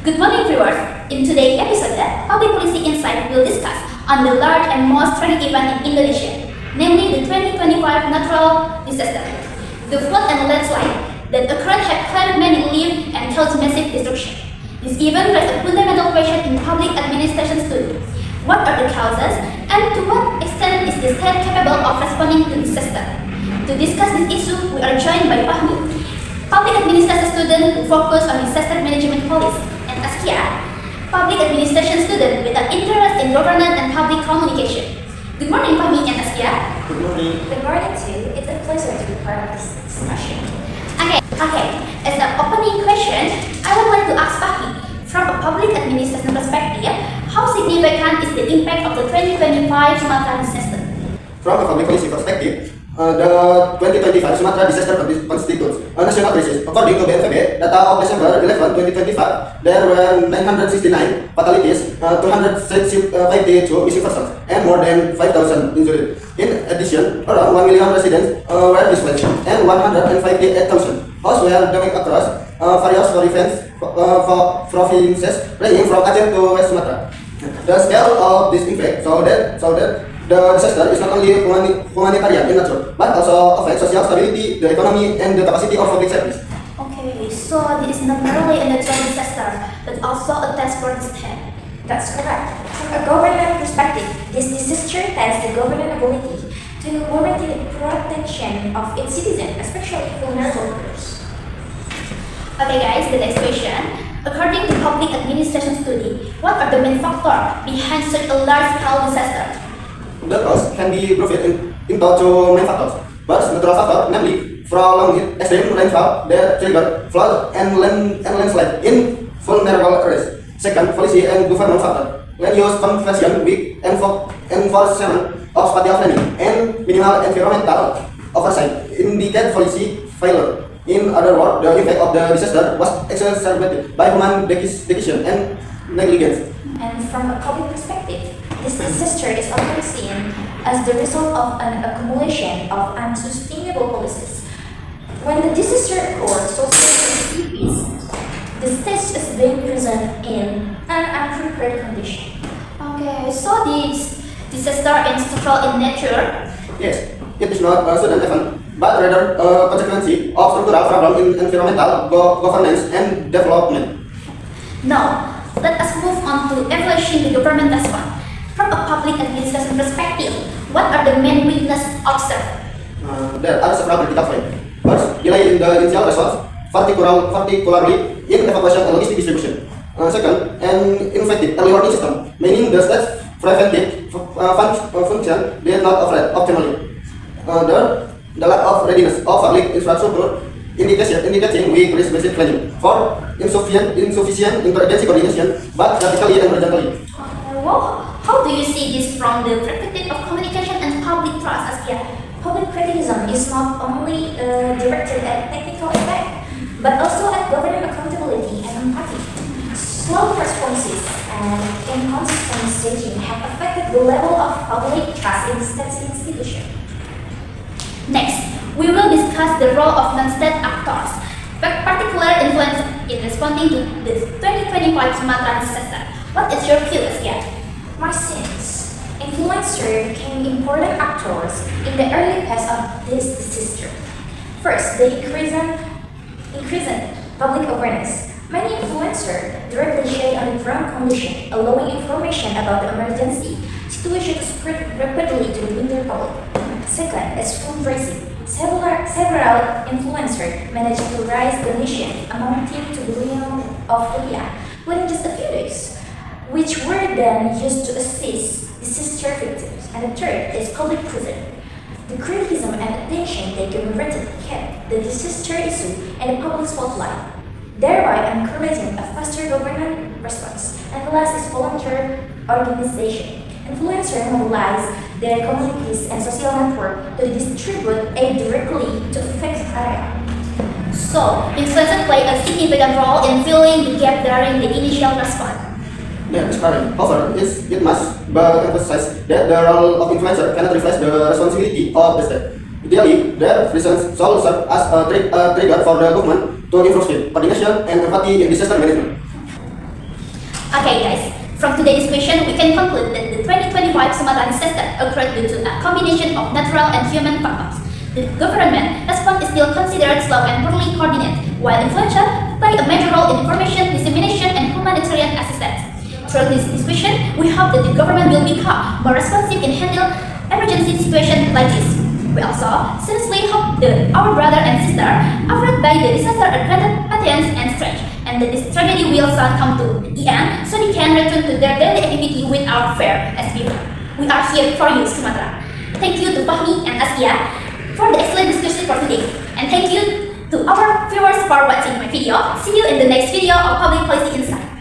Good morning, viewers. In today's episode, Public Policy Insight will discuss on the large and most tragic event in Indonesia, namely the 2025 natural disaster. The flood and landslide that occurred have claimed many lives and caused massive destruction. This event raised a fundamental question in public administration study. What are the causes, and to what extent is the state capable of responding to disaster? To discuss this issue, we are joined by Fahmi, public administration student who focus on disaster management policy, and Askia, public administration student with an interest in governance and public communication. Good morning, Fahmi and Askia. Good morning. Good morning too. It's a pleasure to be part of this discussion. Okay. As an opening question, I would like to ask Fahmi, from a public administration perspective, how significant is the impact of the 2025 Sumatra disaster? From a public policy perspective, the 2025 Sumatra disaster constitutes a national crisis. According to BNPB, data of December 11, 2025, there were 969 fatalities, 252 missing persons, and more than 5,000 injured. In addition, around 1 million residents were displaced, and 158,000 houses were damaged across various provinces, ranging from Aceh to West Sumatra. The scale of this impact so that the disaster is not only humanitarian in nature, but also affects social stability, the economy, and the capacity of public service. Okay, so this is not merely a natural disaster, but also a test for the state. That's correct. From a government perspective, this disaster tests the government ability to guarantee the protection of its citizens, especially vulnerable groups. Okay guys, the next question. According to public administration study, what are the main factors behind such a large-scale disaster? The cause can be broken into two main factors. First, natural factor, namely prolonged extreme rainfall that trigger flood and landslide in vulnerable areas. Second, policy and government factor, land use conversion, weak enforcement of spatial planning, and minimal environmental oversight indicate policy failure. In other words, the impact of the disaster was exacerbated by human decision and negligence. And from a public perspective, this disaster is often seen as the result of an accumulation of unsustainable policies. When the disaster occurs, social cities, the state is being present in an unprepared condition. Okay, so this disaster is structural in nature. Yes, it is not a sudden event, but rather a consequence of structural problems in environmental governance and development. Now, let us move on to evaluating the government response. From a public administration perspective, what are the main weaknesses observed? There are several critical points. First, delay in the initial response, particularly in evacuation and logistic distribution. Second, an ineffective early warning system, meaning the state's preventive function did not operate optimally. Third, the lack of readiness of public infrastructure indicating weak risk-based planning. Fourth, insufficient interagency coordination, but vertically and horizontally. Well, how do you see this from the perspective of communication and public trust, Askia? Public criticism is not only directed at technical aspect, but also at government accountability and empathy. Slow responses and inconsistent messaging have affected the level of public trust in state institutions. Next, we will discuss the role of non-state actors, particular influence in responding to the 2025 Sumatra disaster. What is your view, Askia? My sense, influencers became important actors in the early phase of this disaster. First, they increased public awareness. Many influencers directly share on the ground condition, allowing information about the emergency situation to spread rapidly to the wider public. Second is fundraising. Several influencers managed to raise donations amounting to billions of rupiah within just a few days, which were then used to assist disaster victims. And the third is public pressure. The criticism and attention they generated kept the disaster issue in the public spotlight, thereby encouraging a faster government response. And the last is volunteer organization. Influencers mobilize their communities and social network to distribute aid directly to affected areas. So, influencers play a significant role in filling the gap during the initial response. Yeah, it's correct. However, it must be emphasized that the role of influencer cannot reflect the responsibility of the state. Ideally, their presence shall serve as a trigger for the government to improve coordination and empathy in disaster management. Okay guys, from today's discussion, we can conclude that the 2025 Sumatra disaster occurred due to a combination of natural and human factors. The government response is still considered slow and poorly coordinated, while influential play a major role in information dissemination and humanitarian assistance. Through this discussion, we hope that the government will become more responsive and handle emergency situations like this. We also sincerely hope that our brother and sister affected by the disaster are granted patience and strength, and that this tragedy will soon come to an end so they can return to their daily activity without fear as before. We are here for you, Sumatra. Thank you to Fahmi and Askia for the excellent discussion for today, and thank you to our viewers for watching my video. See you in the next video of Public Policy Insight.